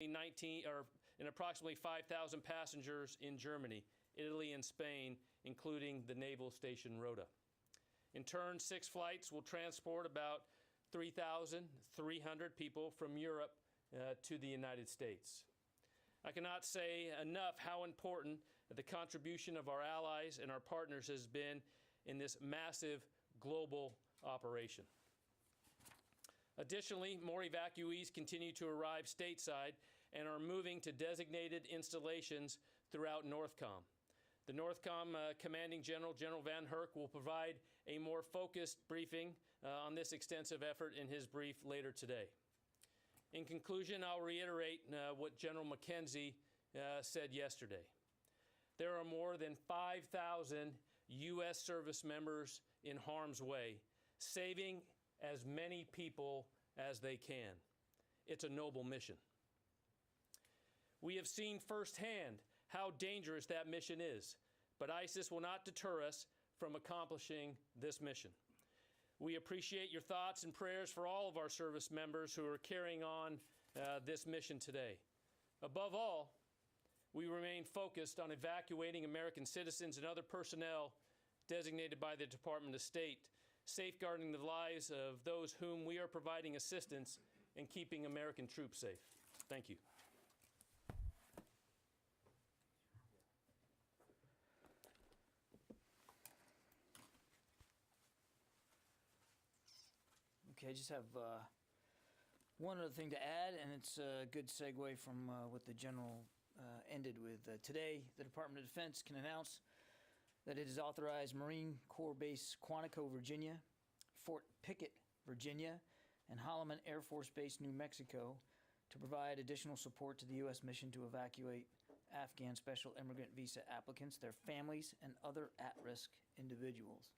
and approximately 5,000 passengers in Germany, Italy, and Spain, including the naval station Rota. In turn, 6 flights will transport about 3,300 people from Europe to the United States. I cannot say enough how important the contribution of our allies and our partners has been in this massive global operation. Additionally, more evacuees continue to arrive stateside and are moving to designated installations throughout NORTHCOM. The NORTHCOM Commanding General, General Van Herk, will provide a more focused briefing on this extensive effort in his brief later today. In conclusion, I'll reiterate what General McKenzie said yesterday. There are more than 5,000 U.S. service members in harm's way, saving as many people as they can. It's a noble mission. We have seen firsthand how dangerous that mission is, but ISIS will not deter us from accomplishing this mission. We appreciate your thoughts and prayers for all of our service members who are carrying on this mission today. Above all, we remain focused on evacuating American citizens and other personnel designated by the Department of State, safeguarding the lives of those whom we are providing assistance and keeping American troops safe. Thank you. Okay, I just have one other thing to add, and it's a good segue from what the General ended with. Today, the Department of Defense can announce that it has authorized Marine Corps Base Quantico, Virginia, Fort Pickett, Virginia, and Holloman Air Force Base, New Mexico, to provide additional support to the U.S. mission to evacuate Afghan special immigrant visa applicants, their families, and other at-risk individuals.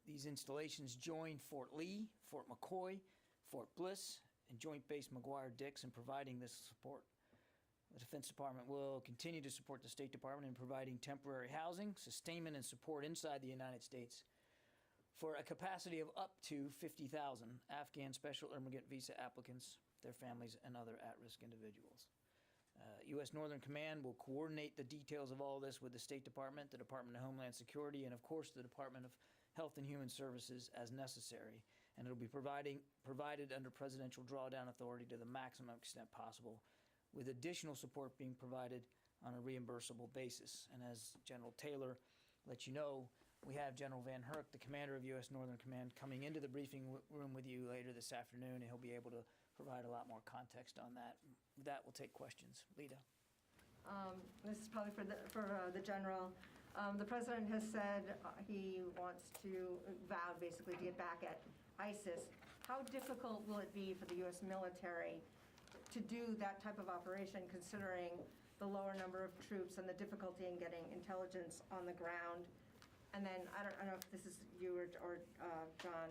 These installations join Fort Lee, Fort McCoy, Fort Bliss, and Joint Base McGuire-Dix in providing this support. The Defense Department will continue to support the State Department in providing temporary housing, sustainment, and support inside the United States for a capacity of up to 50,000 Afghan special immigrant visa applicants, their families, and other at-risk individuals. U.S. Northern Command will coordinate the details of all this with the State Department, the Department of Homeland Security, and of course the Department of Health and Human Services as necessary, and it will be provided under Presidential Drawdown Authority to the maximum extent possible, with additional support being provided on a reimbursable basis. And as General Taylor let you know, we have General Van Herk, the commander of U.S. Northern Command, coming into the briefing room with you later this afternoon, and he'll be able to provide a lot more context on that. With that, we'll take questions. Lita. This is probably for the General. The President has said he wants to vow basically to get back at ISIS. How difficult will it be for the U.S. military to do that type of operation, considering the lower number of troops and the difficulty in getting intelligence on the ground? And then, I don't know if this is you or John,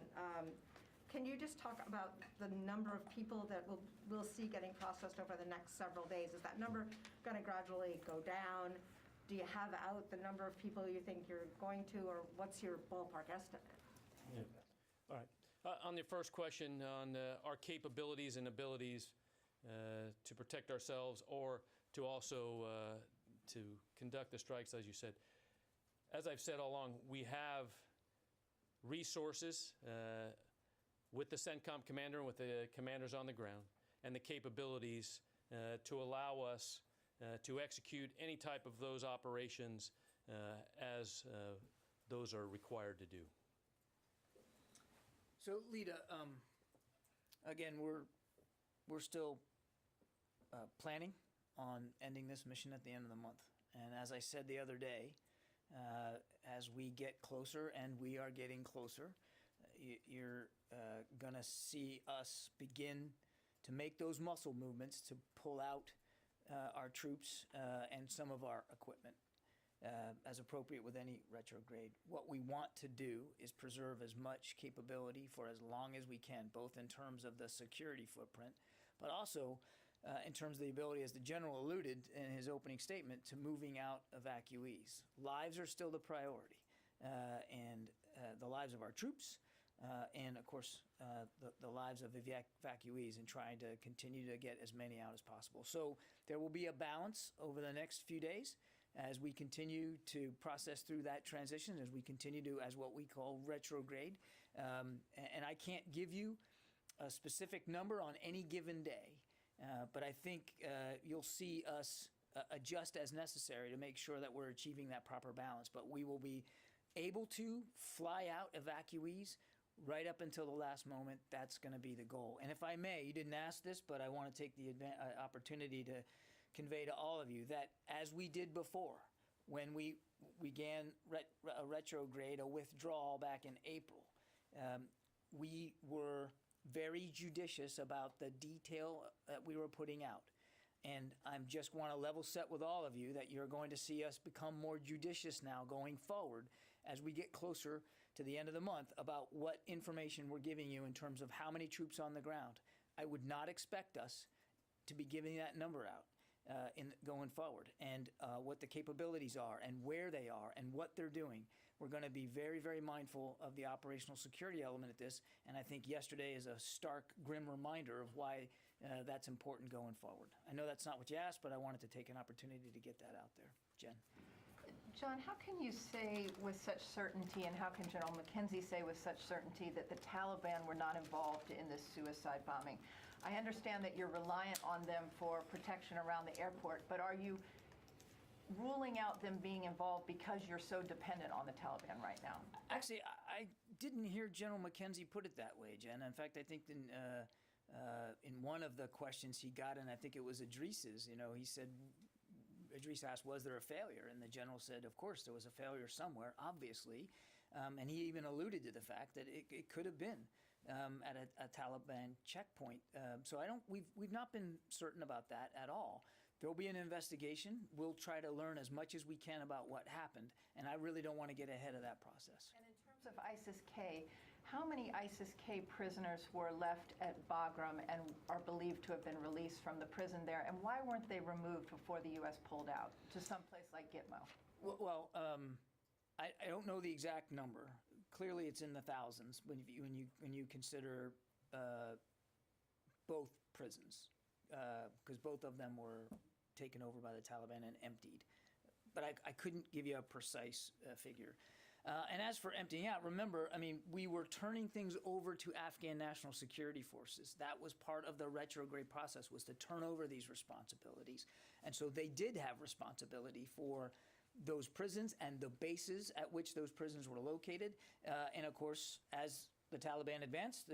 can you just talk about the number of people that we'll see getting processed over the next several days? Is that number going to gradually go down? Do you have out the number of people you think you're going to, or what's your ballpark estimate? Yeah. All right. On the first question on our capabilities and abilities to protect ourselves or to also to conduct the strikes, as you said. As I've said all along, we have resources with the CENTCOM commander and with the commanders on the ground and the capabilities to allow us to execute any type of those operations as those are required to do. So, Lita, again, we're still planning on ending this mission at the end of the month. And as I said the other day, as we get closer, and we are getting closer, you're going to see us begin to make those muscle movements to pull out our troops and some of our equipment as appropriate with any retrograde. What we want to do is preserve as much capability for as long as we can, both in terms of the security footprint, but also in terms of the ability, as the General alluded in his opening statement, to moving out evacuees. Lives are still the priority, and the lives of our troops, and of course the lives of evacuees, and trying to continue to get as many out as possible. So there will be a balance over the next few days as we continue to process through that transition, as we continue to, as what we call, retrograde. And I can't give you a specific number on any given day, but I think you'll see us adjust as necessary to make sure that we're achieving that proper balance. But we will be able to fly out evacuees right up until the last moment. That's going to be the goal. And if I may, you didn't ask this, but I want to take the opportunity to convey to all of you that as we did before, when we began a retrograde, a withdrawal back in April, we were very judicious about the detail that we were putting out. And I just want to level set with all of you that you're going to see us become more judicious now going forward as we get closer to the end of the month about what information we're giving you in terms of how many troops on the ground. I would not expect us to be giving that number out going forward, and what the capabilities are and where they are and what they're doing. We're going to be very, very mindful of the operational security element of this, and I think yesterday is a stark, grim reminder of why that's important going forward. I know that's not what you asked, but I wanted to take an opportunity to get that out there. Jen? John, how can you say with such certainty, and how can General McKenzie say with such certainty, that the Taliban were not involved in this suicide bombing? I understand that you're reliant on them for protection around the airport, but are you ruling out them being involved because you're so dependent on the Taliban right now? Actually, I didn't hear General McKenzie put it that way, Jen. In fact, I think in one of the questions he got, and I think it was Idris's, he said, Idris asked, was there a failure? And the general said, of course, there was a failure somewhere, obviously. And he even alluded to the fact that it could have been at a Taliban checkpoint. So we've not been certain about that at all. There'll be an investigation. We'll try to learn as much as we can about what happened, and I really don't want to get ahead of that process. And in terms of ISIS-K, how many ISIS-K prisoners were left at Bagram and are believed to have been released from the prison there, and why weren't they removed before the U.S. pulled out to some place like Gitmo? Well, I don't know the exact number. Clearly, it's in the thousands when you consider both prisons, because both of them were taken over by the Taliban and emptied. But I couldn't give you a precise figure. And as for emptying out, remember, we were turning things over to Afghan National Security Forces. That was part of the retrograde process, was to turn over these responsibilities. And so they did have responsibility for those prisons and the bases at which those prisons were located. And of course, as the Taliban advanced,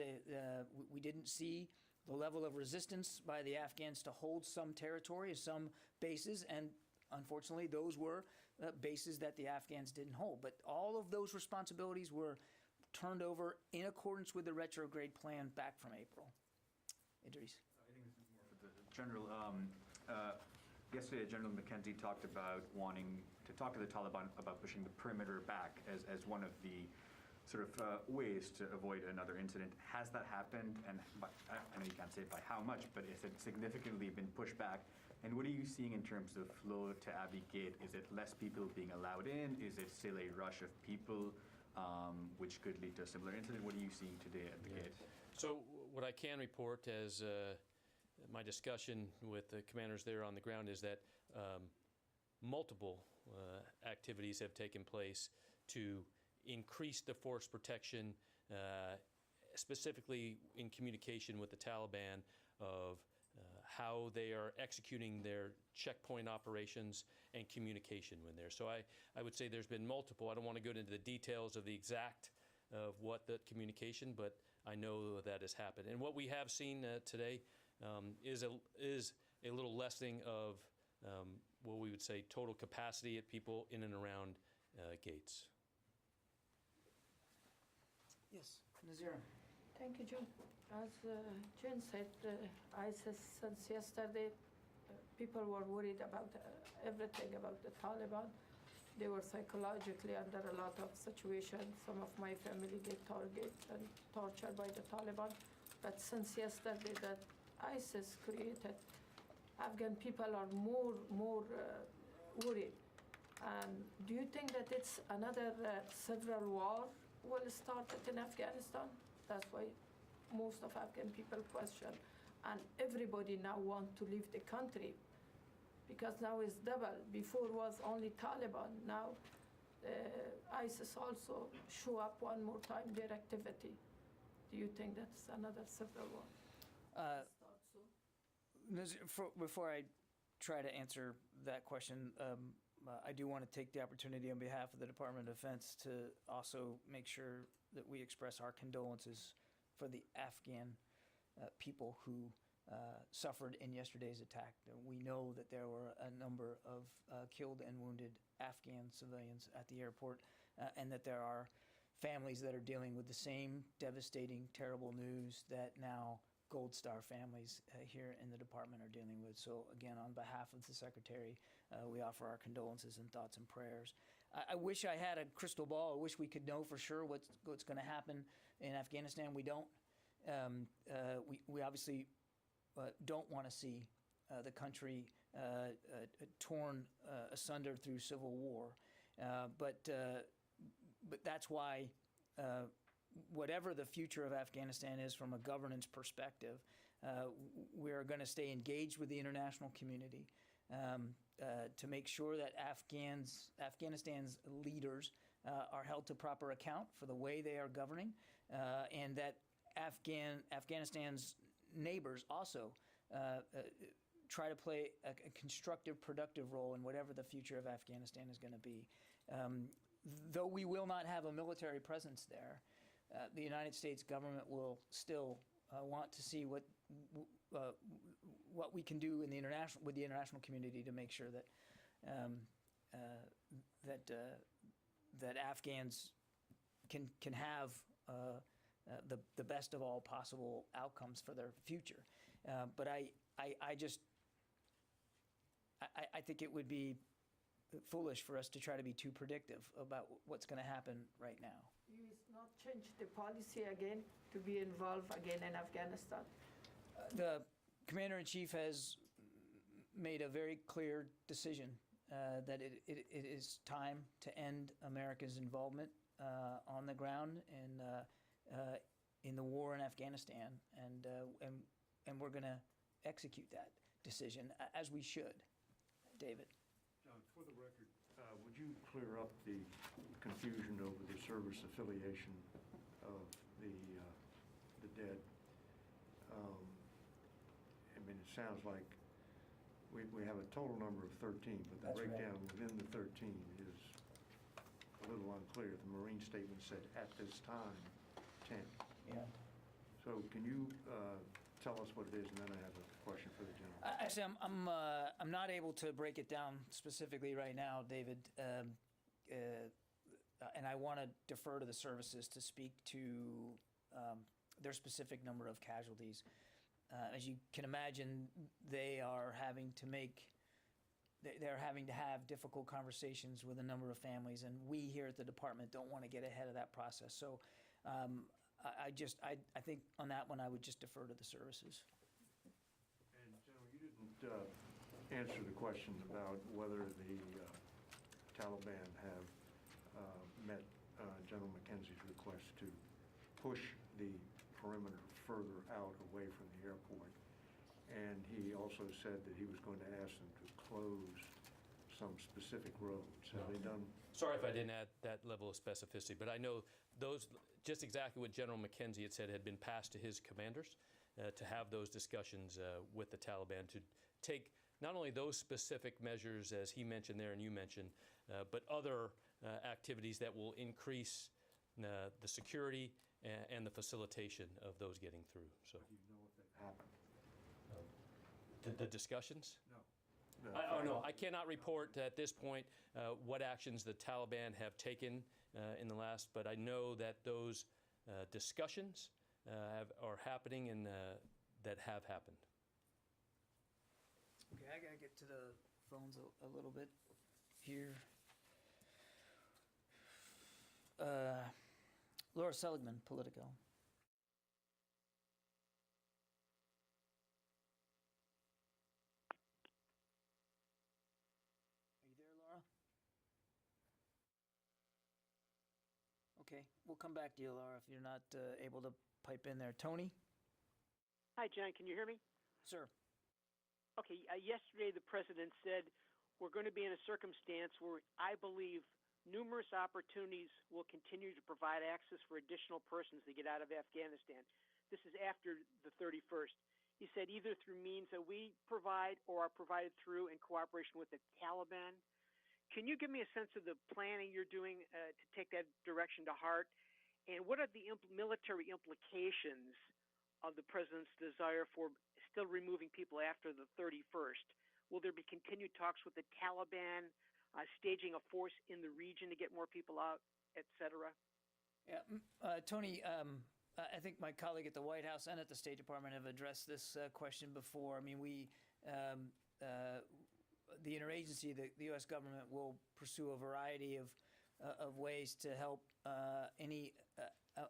we didn't see the level of resistance by the Afghans to hold some territory, some bases, and unfortunately, those were bases that the Afghans didn't hold. But all of those responsibilities were turned over in accordance with the retrograde plan back from April. Idris. I think this is more for the general. Yesterday, General McKenzie talked about wanting to talk to the Taliban about pushing the perimeter back as one of the sort of ways to avoid another incident. Has that happened? And I know you can't say by how much, but has it significantly been pushed back? And what are you seeing in terms of flow to Abbey Gate? Is it less people being allowed in? Is it still a rush of people, which could lead to a similar incident? What are you seeing today at the gate? So what I can report as my discussion with the commanders there on the ground is that multiple activities have taken place to increase the force protection, specifically in communication with the Taliban of how they are executing their checkpoint operations and communication when there. So I would say there's been multiple. I don't want to go into the details of the exact of what the communication, but I know that has happened. And what we have seen today is a little lessening of what we would say total capacity at people in and around gates. Yes, Nazira. Thank you, John. As Jen said, ISIS, since yesterday, people were worried about everything about the Taliban. They were psychologically under a lot of situations. Some of my family get targeted and tortured by the Taliban. But since yesterday that ISIS created, Afghan people are more worried. Do you think that it's another civil war will start it in Afghanistan. That's why most of Afghan people question. And everybody now want to leave the country because now it's double. Before was only Taliban. Now ISIS also show up one more time their activity. Do you think that's another civil war? Before I try to answer that question, I do want to take the opportunity on behalf of the Department of Defense to also make sure that we express our condolences for the Afghan people who suffered in yesterday's attack. We know that there were a number of killed and wounded Afghan civilians at the airport, and that there are families that are dealing with the same devastating, terrible news that now Gold Star families here in the department are dealing with. So again, on behalf of the Secretary, we offer our condolences and thoughts and prayers. I wish I had a crystal ball. I wish we could know for sure what's going to happen in Afghanistan. We don't. We obviously don't want to see the country torn asunder through civil war. But that's why whatever the future of Afghanistan is from a governance perspective, we're going to stay engaged with the international community to make sure that Afghanistan's leaders are held to proper account for the way they are governing, and that Afghanistan's neighbors also try to play a constructive, productive role in whatever the future of Afghanistan is going to be. Though we will not have a military presence there, the United States government will still want to see what we can do in with the international community to make sure that Afghans can have the best of all possible outcomes for their future. But I think it would be foolish for us to try to be too predictive about what's going to happen right now. You will not change the policy again to be involved again in Afghanistan? The Commander-in-Chief has made a very clear decision that it is time to end America's involvement on the ground in the war in Afghanistan, and we're going to execute that decision, as we should. David. John, for the record, would you clear up the confusion over the service affiliation of the dead? I mean, it sounds like we have a total number of 13, but the That's breakdown right. within the 13 is a little unclear. The Marine statement said at this time 10. Yeah. So can you tell us what it is, and then I have a question for the general. Actually, I'm not able to break it down specifically right now, David, and I want to defer to the services to speak to their specific number of casualties. As you can imagine, they're having to have difficult conversations with a number of families, and we here at the department don't want to get ahead of that process. So I think on that one, I would just defer to the services. And General, you didn't answer the question about whether the Taliban have met General McKenzie's request to push the perimeter further out away from the airport. And he also said that he was going to ask them to close some specific roads. Have they done? Sorry if I didn't add that level of specificity, but I know those, just exactly what General McKenzie had said, had been passed to his commanders to have those discussions with the Taliban to take not only those specific measures as he mentioned there and you mentioned, but other activities that will increase the security and the facilitation of those getting through. So, Do you know if they've happened? the discussions? No. No, I cannot report at this point what actions the Taliban have taken in the last, but I know that those discussions are happening and that have happened. Okay, I got to get to the phones a little bit here. Laura Seligman, Politico. Are you there, Laura? Okay, we'll come back to you, Laura, if you're not able to pipe in there. Tony? Hi, John. Can you hear me? Sir. Okay. Yesterday, the president said we're going to be in a circumstance where I believe numerous opportunities will continue to provide access for additional persons to get out of Afghanistan. This is after the 31st. He said either through means that we provide or are provided through in cooperation with the Taliban. Can you give me a sense of the planning you're doing to take that direction to heart? And what are the military implications of the president's desire for still removing people after the 31st? Will there be continued talks with the Taliban, staging a force in the region to get more people out, et cetera? Yeah, Tony, I think my colleague at the White House and at the State Department have addressed this question before. I mean, the interagency, the U.S. government will pursue a variety of ways to help any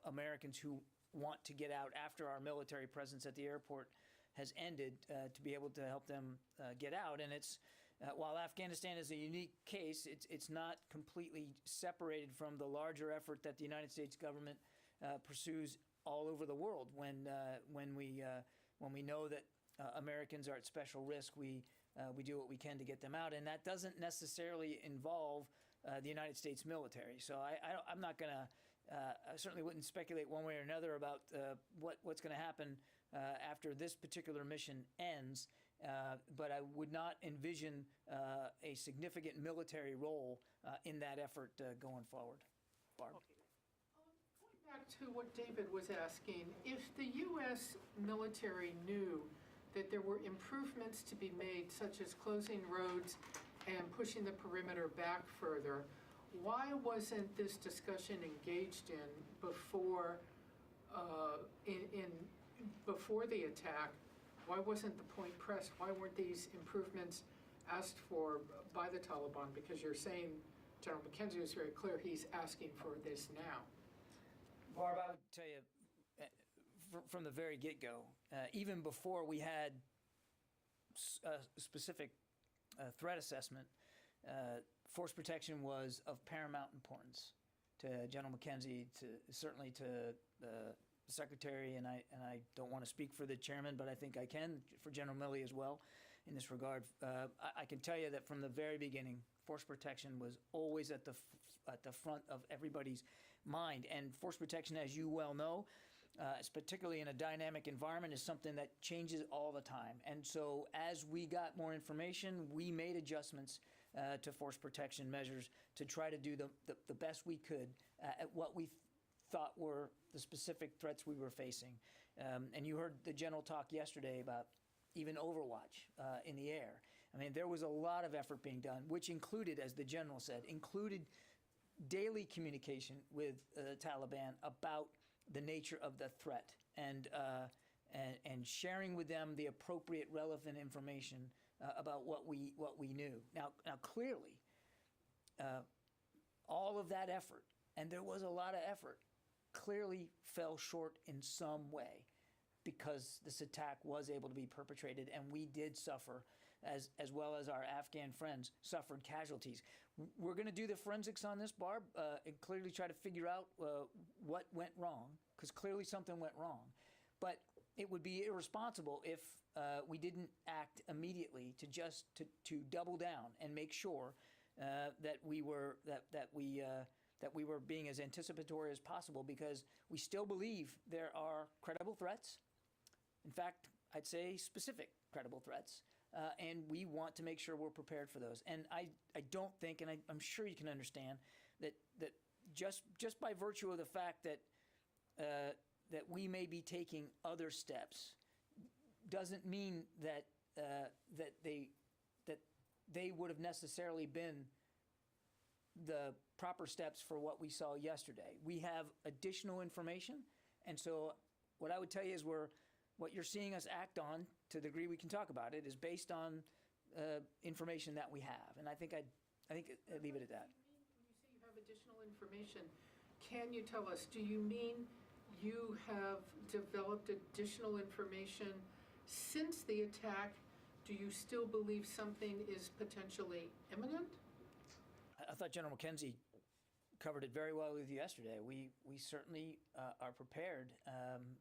Americans who want to get out after our military presence at the airport has ended, to be able to help them get out. And it's while Afghanistan is a unique case, it's not completely separated from the larger effort that the United States government pursues all over the world. When we know that Americans are at special risk, we do what we can to get them out, and that doesn't necessarily involve the United States military. So I'm not going to. I certainly wouldn't speculate one way or another about what's going to happen after this particular mission ends. But I would not envision a significant military role in that effort going forward. Barb. Okay. Going back to what David was asking, if the U.S. military knew that there were improvements to be made, such as closing roads and pushing the perimeter back further, why wasn't this discussion engaged in before before the attack? Why wasn't the point pressed? Why weren't these improvements asked for by the Taliban? Because you're saying, General McKenzie was very clear, he's asking for this now. Barb, I would tell you, from the very get-go, even before we had a specific threat assessment, force protection was of paramount importance to General McKenzie, certainly to the Secretary, and I don't want to speak for the chairman, but I think I can for General Milley as well in this regard. I can tell you that from the very beginning, force protection was always at the front of everybody's mind. And force protection, as you well know, particularly in a dynamic environment, is something that changes all the time. And so as we got more information, we made adjustments to force protection measures to try to do the best we could at what we thought were the specific threats we were facing. And you heard the general talk yesterday about even Overwatch in the air. I mean, there was a lot of effort being done, which included, as the general said, daily communication with the Taliban about the nature of the threat and sharing with them the appropriate, relevant information about what we knew. Now clearly, all of that effort, and there was a lot of effort, clearly fell short in some way because this attack was able to be perpetrated, and we did suffer, as well as our Afghan friends suffered casualties. We're going to do the forensics on this, Barb, and clearly try to figure out what went wrong, because clearly something went wrong. But it would be irresponsible if we didn't act immediately to double down and make sure that we were being as anticipatory as possible, because we still believe there are credible threats. In fact, I'd say specific credible threats, and we want to make sure we're prepared for those. And I don't think, and I'm sure you can understand, that just by virtue of the fact that we may be taking other steps doesn't mean that they would have necessarily been the proper steps for what we saw yesterday. We have additional information, and so what I would tell you is what you're seeing us act on, to the degree we can talk about it, is based on information that we have, and I think I'd leave it at that. When you say you have additional information, can you tell us, do you mean you have developed additional information since the attack? Do you still believe something is potentially imminent? I thought General McKenzie covered it very well with you yesterday. We certainly are prepared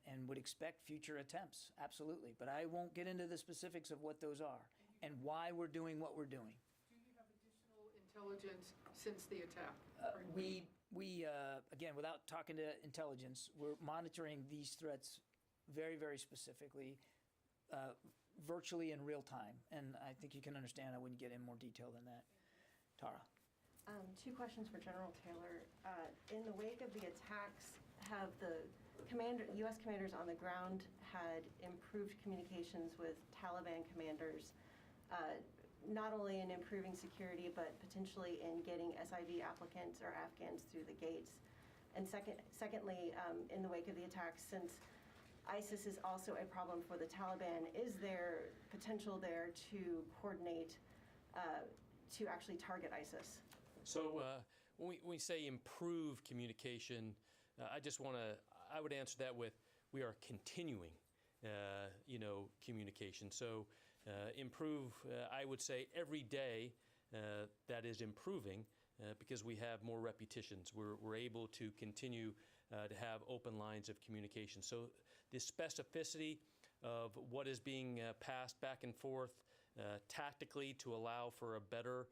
and would expect future attempts, absolutely. But I won't get into the specifics of what those are and why we're doing what we're doing. Do you have additional intelligence since the attack? We again, without talking to intelligence, we're monitoring these threats very, very specifically, virtually in real time. And I think you can understand I wouldn't get in more detail than that. Tara. Two questions for General Taylor. In the wake of the attacks, have the U.S. commanders on the ground had improved communications with Taliban commanders, not only in improving security, but potentially in getting SIV applicants or Afghans through the gates? And secondly, in the wake of the attacks, since ISIS is also a problem for the Taliban, is there potential there to coordinate to actually target ISIS? So when we say improve communication, I would answer that with, we are continuing, communication. So improve, I would say every day that is improving because we have more repetitions. We're able to continue to have open lines of communication. So the specificity of what is being passed back and forth tactically to allow for a better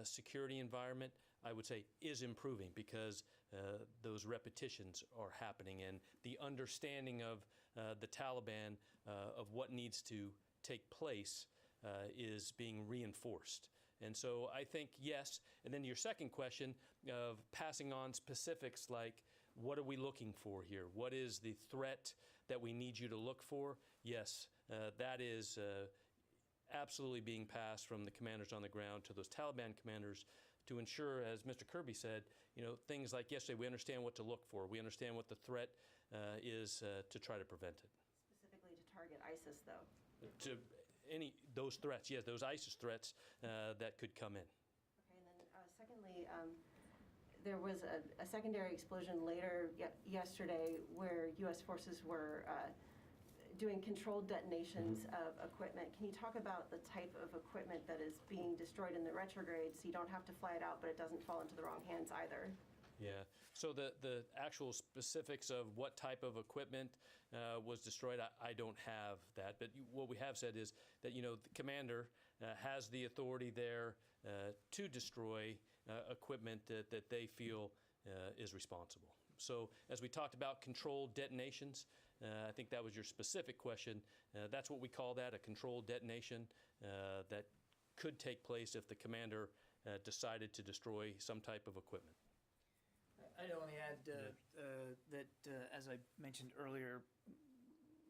security environment, I would say, is improving because those repetitions are happening, and the understanding of the Taliban of what needs to take place is being reinforced. And so I think yes. And then your second question of passing on specifics like, what are we looking for here? What is the threat that we need you to look for? Yes, that is absolutely being passed from the commanders on the ground to those Taliban commanders to ensure, as Mr. Kirby said, things like yesterday, we understand what to look for. We understand what the threat is to try to prevent it. Specifically to target ISIS, though? To those threats, yes, those ISIS threats that could come in. Okay, and then secondly, there was a secondary explosion later yesterday where U.S. forces were doing controlled detonations of equipment. Can you talk about the type of equipment that is being destroyed in the retrograde so you don't have to fly it out, but it doesn't fall into the wrong hands either? Yeah, so the actual specifics of what type of equipment was destroyed, I don't have that. But what we have said is that, the commander has the authority there to destroy equipment that they feel is responsible. So as we talked about controlled detonations, I think that was your specific question. That's what we call that, a controlled detonation that could take place if the commander decided to destroy some type of equipment. I'd only add that, as I mentioned earlier,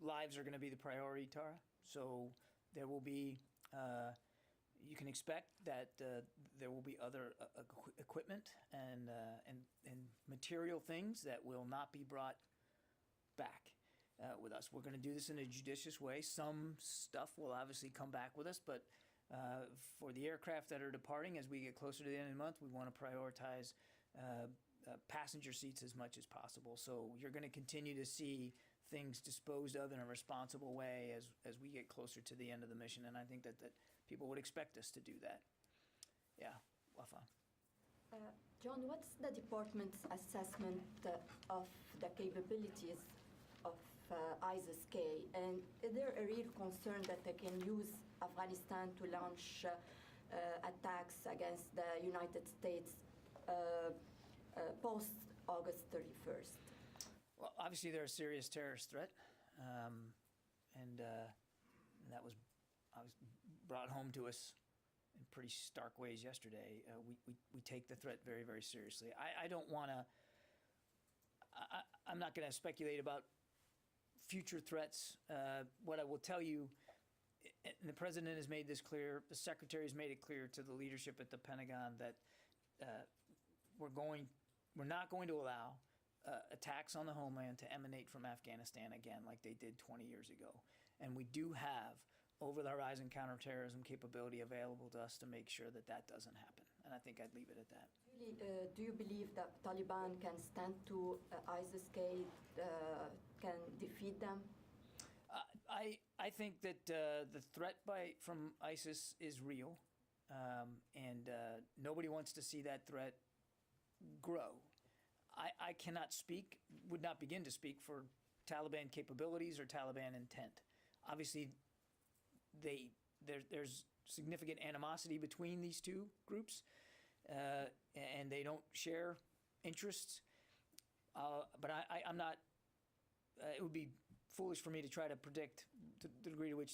lives are going to be the priority, Tara. So there will be, you can expect that there will be other equipment and material things that will not be brought back with us. We're going to do this in a judicious way. Some stuff will obviously come back with us, but for the aircraft that are departing, as we get closer to the end of the month, we want to prioritize passenger seats as much as possible. So you're going to continue to see things disposed of in a responsible way as we get closer to the end of the mission, and I think that people would expect us to do that. Yeah, Wafa. John, what's the department's assessment of the capabilities of ISIS-K, and is there a real concern that they can use Afghanistan to launch attacks against the United States post-August 31st? Well, obviously they're a serious terrorist threat, and that was brought home to us in pretty stark ways yesterday. We take the threat very, very seriously. I don't want to. I'm not going to speculate about future threats. What I will tell you, and the president has made this clear, the secretary has made it clear to the leadership at the Pentagon that we're not going to allow attacks on the homeland to emanate from Afghanistan again like they did 20 years ago. And we do have over-the-horizon counterterrorism capability available to us to make sure that that doesn't happen. And I think I'd leave it at that. Really, do you believe that Taliban can stand to ISIS-K, can defeat them? I think that the threat from ISIS is real, and nobody wants to see that threat grow. I cannot speak, would not begin to speak for Taliban capabilities or Taliban intent. Obviously, there's significant animosity between these two groups, and they don't share interests. But I'm not. It would be foolish for me to try to predict the degree to which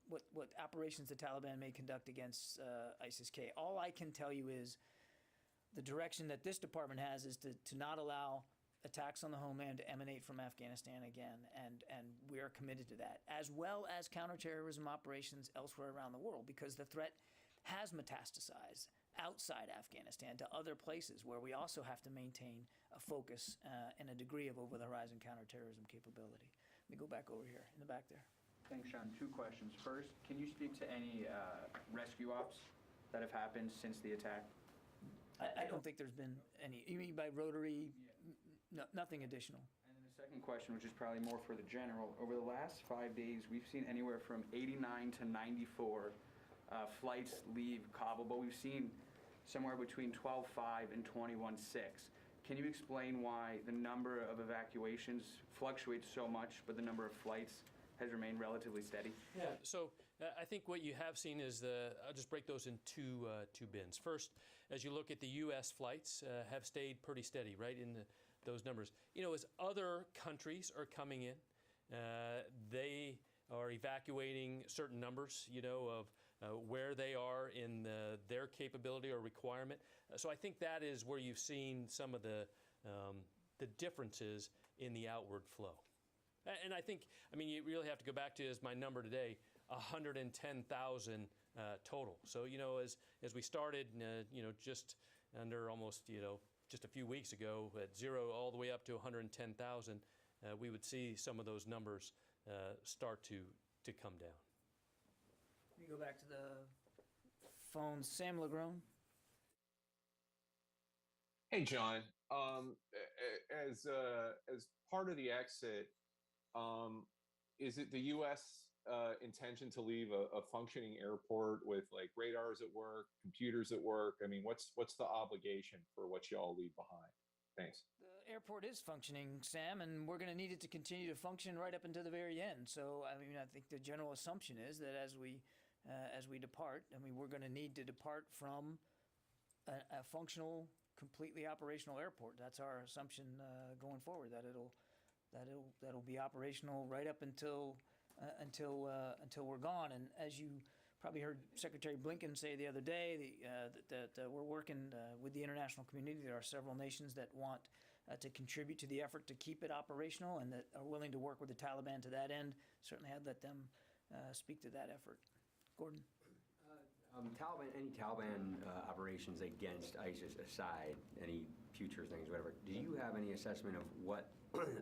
what operations the Taliban may conduct against ISIS-K. All I can tell you is the direction that this department has is to not allow attacks on the homeland to emanate from Afghanistan again, and we are committed to that, as well as counterterrorism operations elsewhere around the world, because the threat has metastasized outside Afghanistan to other places where we also have to maintain a focus and a degree of over-the-horizon counterterrorism capability. Let me go back over here, in the back there. Thanks, Sean. Two questions. First, can you speak to any rescue ops that have happened since the attack? I don't think there's been any. You mean by rotary? No, nothing additional. And then the second question, which is probably more for the general. Over the last 5 days, we've seen anywhere from 89 to 94 flights leave Kabul, but we've seen somewhere between 12.5 and 21.6. Can you explain why the number of evacuations fluctuates so much, but the number of flights has remained relatively steady? Yeah, so I think what you have seen is I'll just break those in two bins. First, as you look at the U.S. flights, have stayed pretty steady, right, in those numbers. You know, as other countries are coming in, they are evacuating certain numbers, you know, of where they are in their capability or requirement. So I think that is where you've seen some of the differences in the outward flow. And I think, I mean, you really have to go back to, as my number today, 110,000 total. So, you know, as we started, you know, just under almost, you know, just a few weeks ago at 0 all the way up to 110,000, we would see some of those numbers start to come down. Let me go back to the phone. Sam Legrone. Hey, John. As part of the exit, is it the U.S. Intention to leave a functioning airport with like radars at work, computers at work? I mean, what's the obligation for what y'all leave behind? Thanks. The airport is functioning, Sam, and we're going to need it to continue to function right up until the very end. So, I mean, I think the general assumption is that as we depart, I mean, we're going to need to depart from a functional, completely operational airport. That's our assumption going forward. That'll be operational right up until we're gone. And as you probably heard Secretary Blinken say the other day, that we're working with the international community. There are several nations that want to contribute to the effort to keep it operational and that are willing to work with the Taliban to that end. Certainly, I'd let them speak to that effort. Gordon. Any Taliban operations against ISIS aside, any future things, whatever, do you have any assessment of what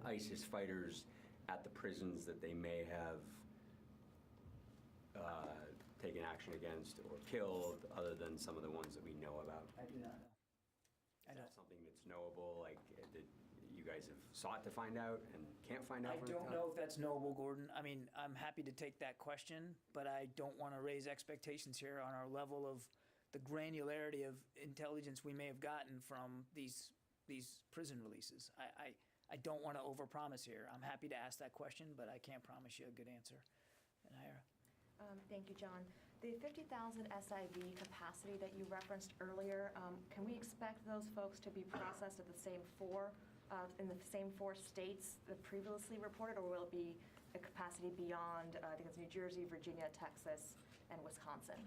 ISIS fighters at the prisons that they may have taken action against or killed, other than some of the ones that we know about? I do not know. Is that something that's knowable, like that you guys have sought to find out and can't find out? I don't know if that's knowable, Gordon. I mean, I'm happy to take that question, but I don't want to raise expectations here on our level of the granularity of intelligence we may have gotten from these prison releases. I don't want to overpromise here. I'm happy to ask that question, but I can't promise you a good answer. And Ira? Thank you, John. The 50,000 SIV capacity that you referenced earlier, can we expect those folks to be processed at the same in the same 4 states that previously reported, or will it be a capacity beyond, I think it's New Jersey, Virginia, Texas, and Wisconsin?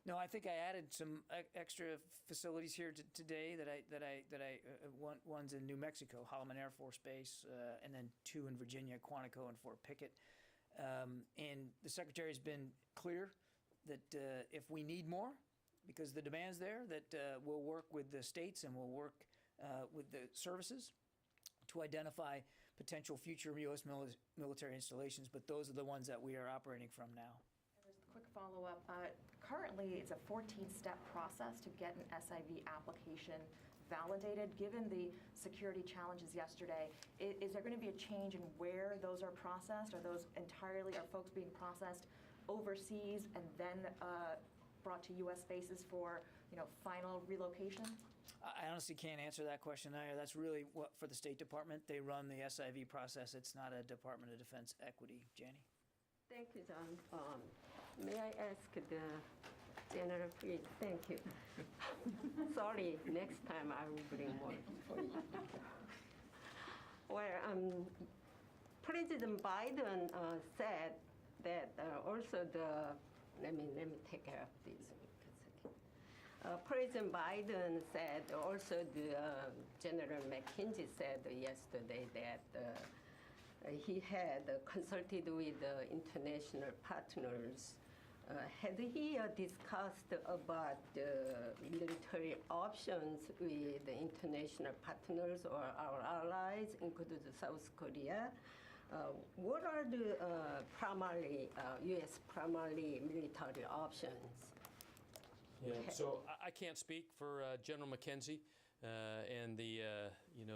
No, I think I added some extra facilities here today one's in New Mexico, Holloman Air Force Base, and then 2 in Virginia, Quantico and Fort Pickett. And the Secretary's been clear that if we need more, because the demand's there, that we'll work with the states and we'll work with the services to identify potential future U.S. military installations, but those are the ones that we are operating from now. Just a quick follow-up. Currently, it's a 14-step process to get an SIV application validated. Given the security challenges yesterday, is there going to be a change in where those are processed? Are folks being processed overseas and then brought to U.S. bases for, final relocation? I honestly can't answer that question either. That's really what, for the State Department. They run the SIV process. It's not a Department of Defense equity. Janie? Thank you, John. May I ask the General, please? Thank you. Sorry, next time I will bring more for you. Well, President Biden said that also let me take care of this. President Biden said also the General McKinsey said yesterday that he had consulted with international partners. Had he discussed about military options with the international partners or our allies, including South Korea? What are the U.S. primary military options? Yeah, so I can't speak for General McKenzie and the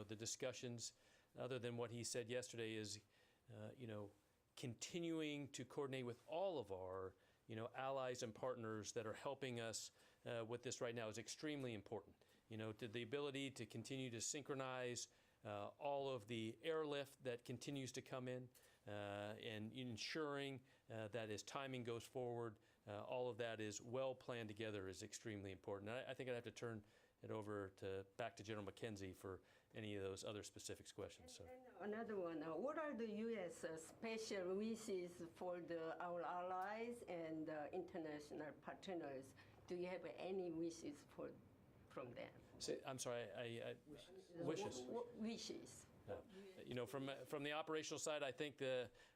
the discussions. Other than what he said yesterday is, continuing to coordinate with all of our allies and partners that are helping us with this right now is extremely important. The ability to continue to synchronize all of the airlift that continues to come in and ensuring that as timing goes forward, all of that is well planned together is extremely important. I think I'd have to turn it over back to General McKenzie for any of those other specifics questions. So. And another one, what are the U.S. Special wishes for our allies and international partners? Do you have any wishes from them? I'm sorry, wishes. Wishes. From the operational side, I think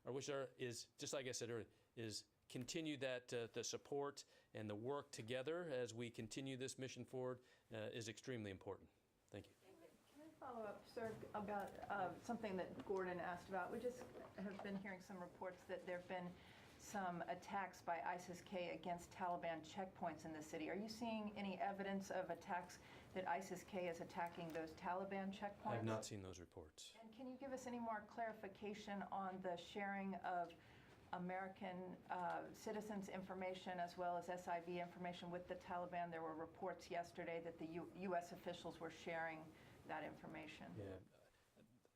our wish is, just like I said earlier, is continue that the support and the work together as we continue this mission forward is extremely important. Thank you. Can I follow up, sir, about something that Gordon asked about? We just have been hearing some reports that there have been some attacks by ISIS-K against Taliban checkpoints in the city. Are you seeing any evidence of attacks that ISIS-K is attacking those Taliban checkpoints? I have not seen those reports. And can you give us any more clarification on the sharing of American citizens' information as well as SIV information with the Taliban? There were reports yesterday that the U.S. officials were sharing that information. Yeah,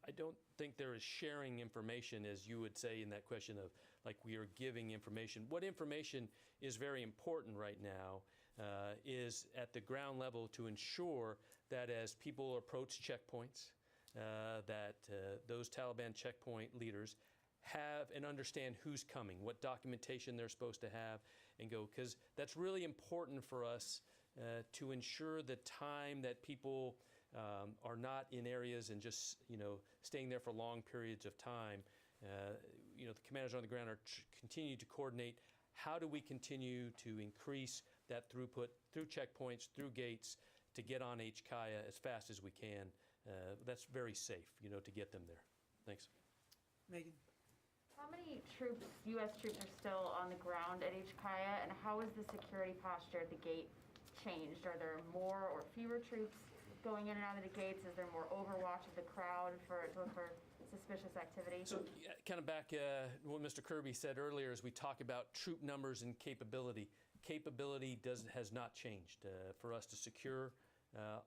I don't think there is sharing information, as you would say in that question of, like, we are giving information. What information is very important right now is at the ground level to ensure that as people approach checkpoints, that those Taliban checkpoint leaders have and understand who's coming, what documentation they're supposed to have, and go, because that's really important for us to ensure the time that people are not in areas and just staying there for long periods of time. The commanders on the ground are continue to coordinate. How do we continue to increase that throughput through checkpoints, through gates, to get on HKIA as fast as we can? That's very safe, to get them there. Thanks. Megan? How many U.S. troops are still on the ground at HKIA, and how is the security posture at the gate changed? Are there more or fewer troops going in and out of the gates? Is there more overwatch of the crowd to look for suspicious activity? So kind of back what Mr. Kirby said earlier as we talk about troop numbers and capability. Capability has not changed for us to secure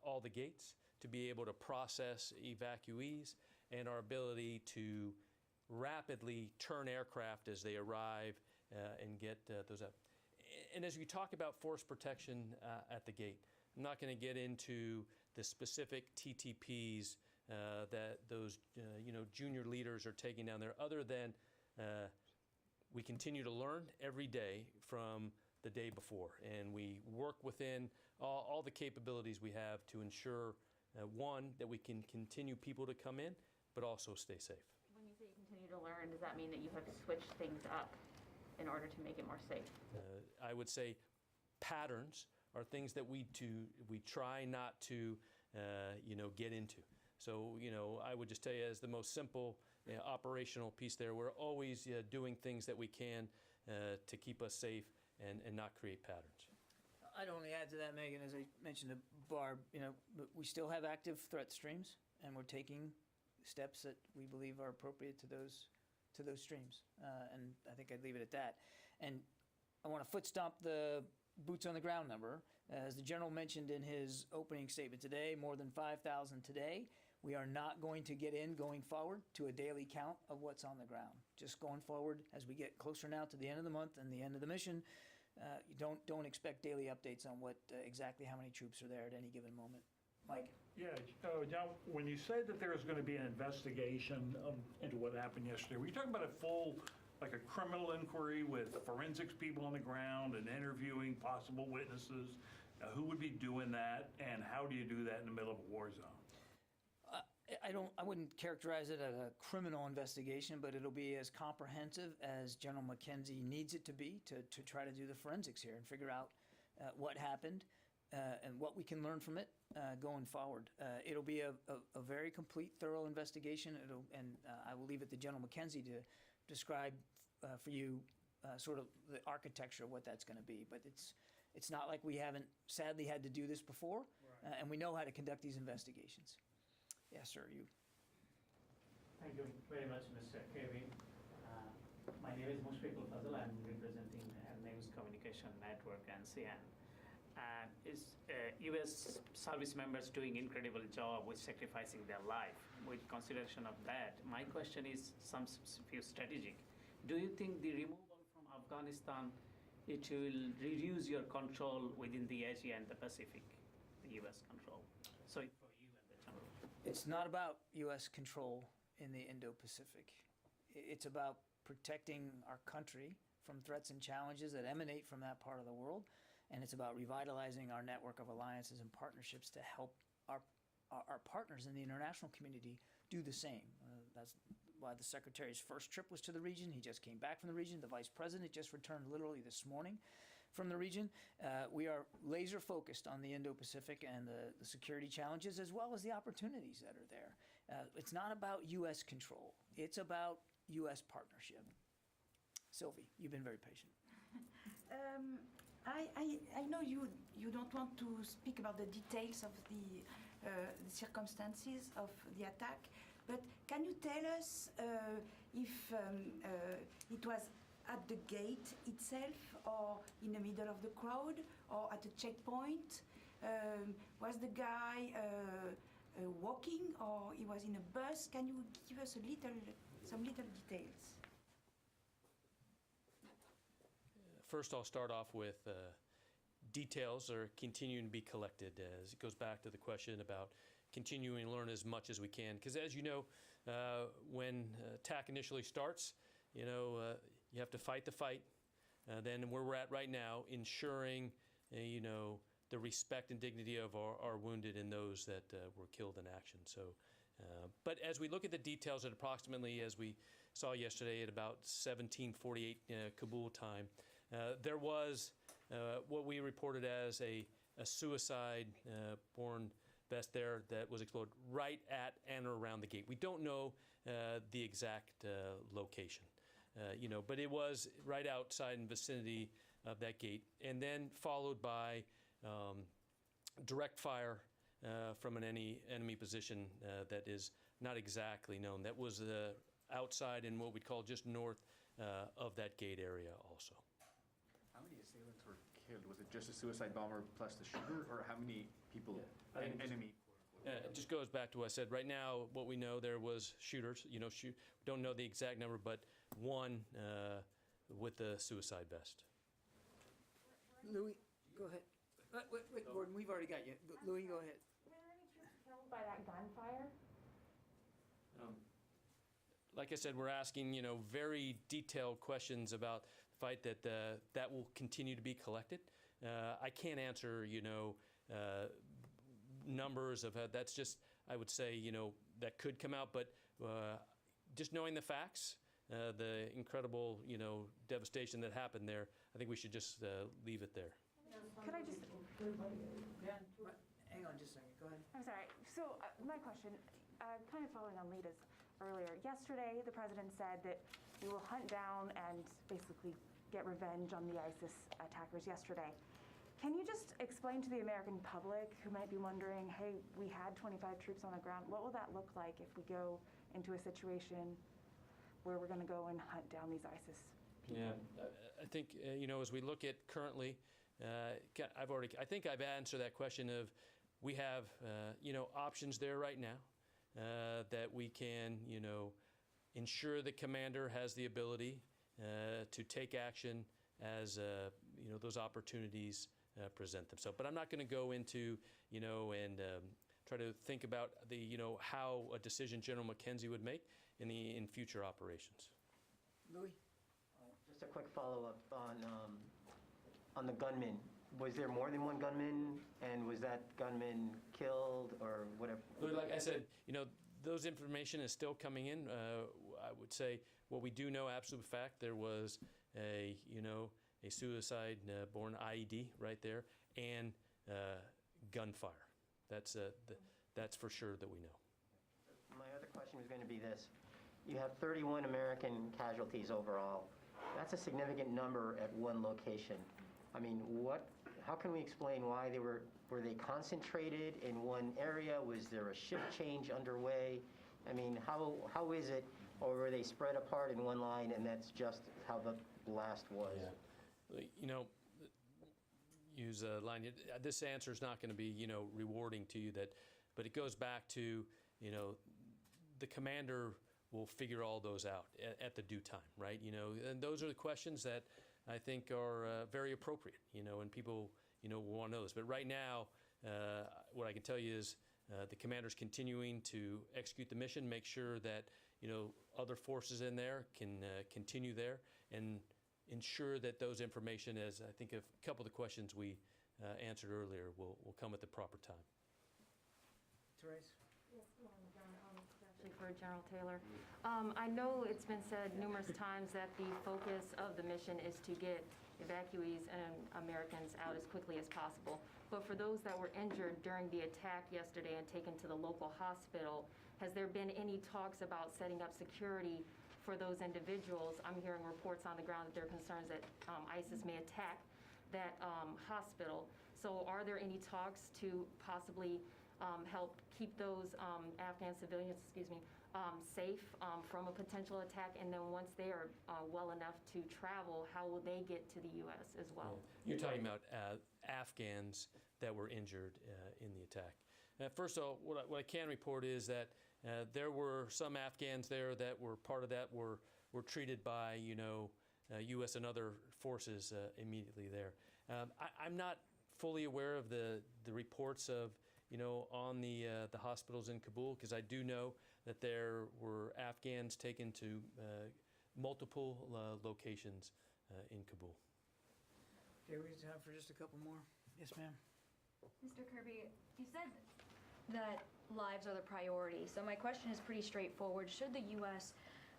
all the gates, to be able to process evacuees, and our ability to rapidly turn aircraft as they arrive and get those up. And as we talk about force protection at the gate, I'm not going to get into the specific TTPs that those junior leaders are taking down there, other than we continue to learn every day from the day before, and we work within all the capabilities we have to ensure, one, that we can continue people to come in, but also stay safe. When you say you continue to learn, does that mean that you have switched things up in order to make it more safe? I would say patterns are things that we try not to get into. So I would just tell you, as the most simple operational piece there, we're always doing things that we can to keep us safe and not create patterns. I'd only add to that, Megan, as I mentioned to Barb, we still have active threat streams, and we're taking steps that we believe are appropriate to those streams. And I think I'd leave it at that. And I want to foot stomp the boots on the ground number, As the general mentioned in his opening statement today, more than 5,000 today. We are not going to get in going forward to a daily count of what's on the ground. Just going forward as we get closer now to the end of the month and the end of the mission, you don't expect daily updates on what exactly how many troops are there at any given moment. Mike? Yeah, now, when you say that there's going to be an investigation into what happened yesterday, were you talking about a full, like a criminal inquiry with forensics people on the ground and interviewing possible witnesses? Who would be doing that, and how do you do that in the middle of a war zone? I wouldn't characterize it as a criminal investigation, but it'll be as comprehensive as General McKenzie needs it to be to try to do the forensics here and figure out what happened and what we can learn from it going forward. It'll be a very complete, thorough investigation. I will leave it to General McKenzie to describe for you sort of the architecture of what that's going to be. But it's not like we haven't sadly had to do this before, and we know how to conduct these investigations. Yes, sir, you. Thank you very much, Mr. Kirby. My name is Mushfiqul Fazal. I'm representing News Communication Network, NCN. And U.S. service members doing incredible job with sacrificing their life. With consideration of that, my question is few strategic. Do you think the removal from Afghanistan, it will reduce your control within the Asia and the Pacific, the U.S. control? So for you and the general. It's not about U.S. control in the Indo-Pacific. It's about protecting our country from threats and challenges that emanate from that part of the world, and it's about revitalizing our network of alliances and partnerships to help our partners in the international community do the same. That's why the Secretary's first trip was to the region. He just came back from the region. The Vice President just returned literally this morning from the region. We are laser focused on the Indo-Pacific and the security challenges as well as the opportunities that are there. It's not about U.S. control. It's about U.S. partnership. Sylvie, you've been very patient. I know you don't want to speak about the details of the circumstances of the attack, but can you tell us if it was at the gate itself, or in the middle of the crowd, or at a checkpoint? Was the guy walking, or he was in a bus? Can you give us some little details? First, I'll start off with details are continuing to be collected, as it goes back to the question about continuing to learn as much as we can. Because as you know, when attack initially starts, you have to fight the fight. Then where we're at right now, ensuring, the respect and dignity of our wounded and those that were killed in action. So, but as we look at the details at approximately, as we saw yesterday at about 17:48 Kabul time, there was what we reported as a suicide-borne vest there that was exploded right at and around the gate. We don't know the exact location, but it was right outside in vicinity of that gate, and then followed by direct fire from an enemy position that is not exactly known. That was outside in what we'd call just north of that gate area also. How many assailants were killed? Was it just a suicide bomber plus the shooter, or how many people, enemy? It just goes back to what I said. Right now, what we know, there was shooters. Don't know the exact number, but one with the suicide vest. Louis, go ahead. Wait, Gordon, we've already got you. Louis, go ahead. Were there any troops killed by that gunfire? Like I said, we're asking, very detailed questions about the fight that will continue to be collected. I can't answer, numbers of that's just, I would say, that could come out, but just knowing the facts, the incredible, devastation that happened there, I think we should just leave it there. Could I just... Hang on just a second. Go ahead. I'm sorry. So my question, kind of following on Lita's earlier. Yesterday, the president said that we will hunt down and basically get revenge on the ISIS attackers yesterday. Can you just explain to the American public who might be wondering, hey, we had 25 troops on the ground. What will that look like if we go into a situation where we're going to go and hunt down these ISIS people? Yeah, I think, as we look at currently, I think I've answered that question of we have, options there right now that we can, ensure the commander has the ability to take action as, those opportunities present themselves. But I'm not going to go into, and try to think about the, how a decision General McKenzie would make in future operations. Louis? Just a quick follow-up on the gunman. Was there more than one gunman, and was that gunman killed or whatever? Like I said, those information is still coming in. I would say what we do know, absolute fact, there was a suicide-born IED right there, and gunfire. That's for sure that we know. My other question was going to be this. You have 31 American casualties overall. That's a significant number at one location. I mean, how can we explain why were they concentrated in one area? Was there a shift change underway? I mean, how is it, or were they spread apart in one line and that's just how the blast was? Yeah. Use a line. This answer is not going to be, rewarding to you, but it goes back to, the commander will figure all those out at the due time, right? And those are the questions that I think are very appropriate, and people, will want to know this. But right now, what I can tell you is the commander's continuing to execute the mission, make sure that, other forces in there can continue there, and ensure that those information, as I think a couple of the questions we answered earlier, will come at the proper time. Therese? Yes, actually for General Taylor. I know it's been said numerous times that the focus of the mission is to get evacuees and Americans out as quickly as possible. But for those that were injured during the attack yesterday and taken to the local hospital, has there been any talks about setting up security for those individuals? I'm hearing reports on the ground that there are concerns that ISIS may attack that hospital. So are there any talks to possibly help keep those Afghan civilians, safe from a potential attack? And then once they are well enough to travel, how will they get to the U.S. as well? You're talking about Afghans that were injured in the attack. First of all, what I can report is that there were some Afghans there that were part of that were treated by U.S. and other forces immediately there. I'm not fully aware of the reports of on the hospitals in Kabul, because I do know that there were Afghans taken to multiple locations in Kabul. Okay, we have time for just a couple more. Yes, ma'am. Mr. Kirby, you said that lives are the priority. So my question is pretty straightforward. Should the U.S.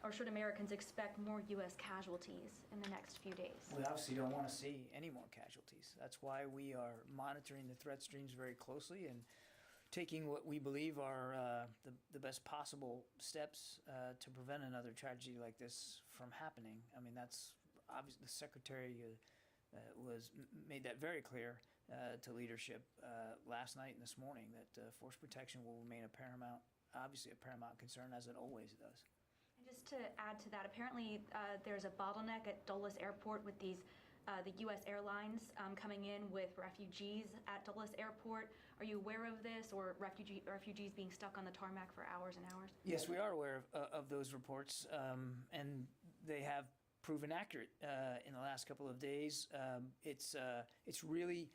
or should Americans expect more U.S. casualties in the next few days? We obviously don't want to see any more casualties. That's why we are monitoring the threat streams very closely and taking what we believe are the best possible steps to prevent another tragedy like this from happening. I mean, that's obvious. The Secretary made that very clear to leadership last night and this morning, that force protection will remain obviously a paramount concern, as it always does. And just to add to that, apparently there's a bottleneck at Dulles Airport with the U.S. airlines coming in with refugees at Dulles Airport. Are you aware of this, or refugees being stuck on the tarmac for hours and hours? Yes, we are aware of those reports, and they have proven accurate in the last couple of days. It's really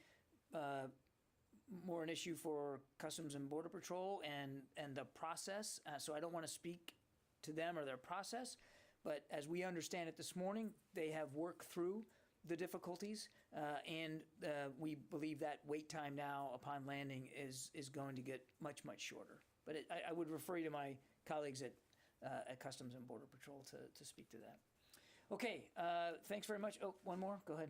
more an issue for Customs and Border Patrol and the process. So I don't want to speak to them or their process, but as we understand it this morning, they have worked through the difficulties, and we believe that wait time now upon landing is going to get much shorter. But I would refer you to my colleagues at Customs and Border Patrol to speak to that. Okay, thanks very much. Oh, one more. Go ahead.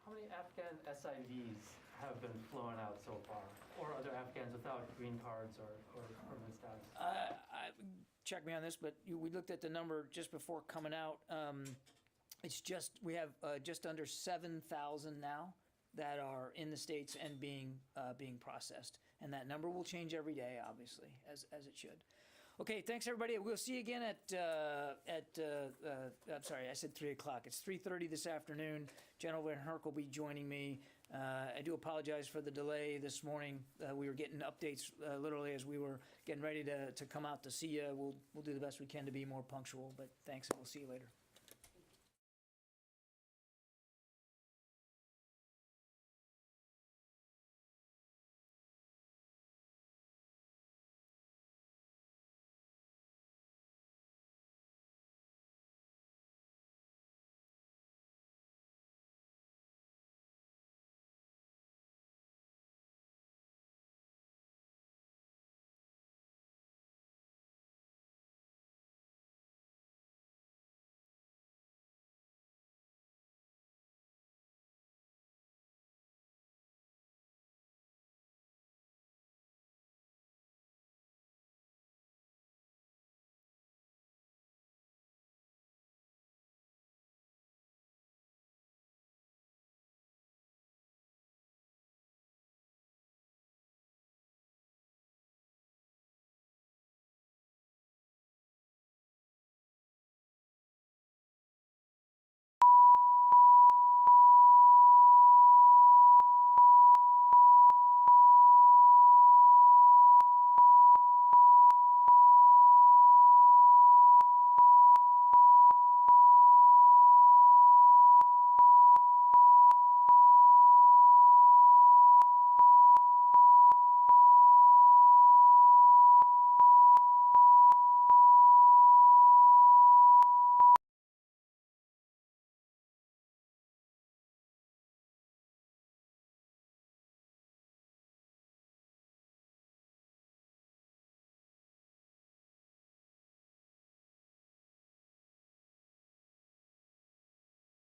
How many Afghan SIVs have been flown out so far, or other Afghans without green cards or permanent status? Check me on this, but we looked at the number just before coming out. We have just under 7,000 now that are in the States and being processed, and that number will change every day, obviously, as it should. Okay, thanks everybody. We'll see you again I'm sorry, I said 3 o'clock. It's 3:30 this afternoon. General Van Herk will be joining me I do apologize for the delay this morning. We were getting updates literally as we were getting ready to come out to see you. We'll do the best we can to be more punctual, but thanks, and we'll see you later.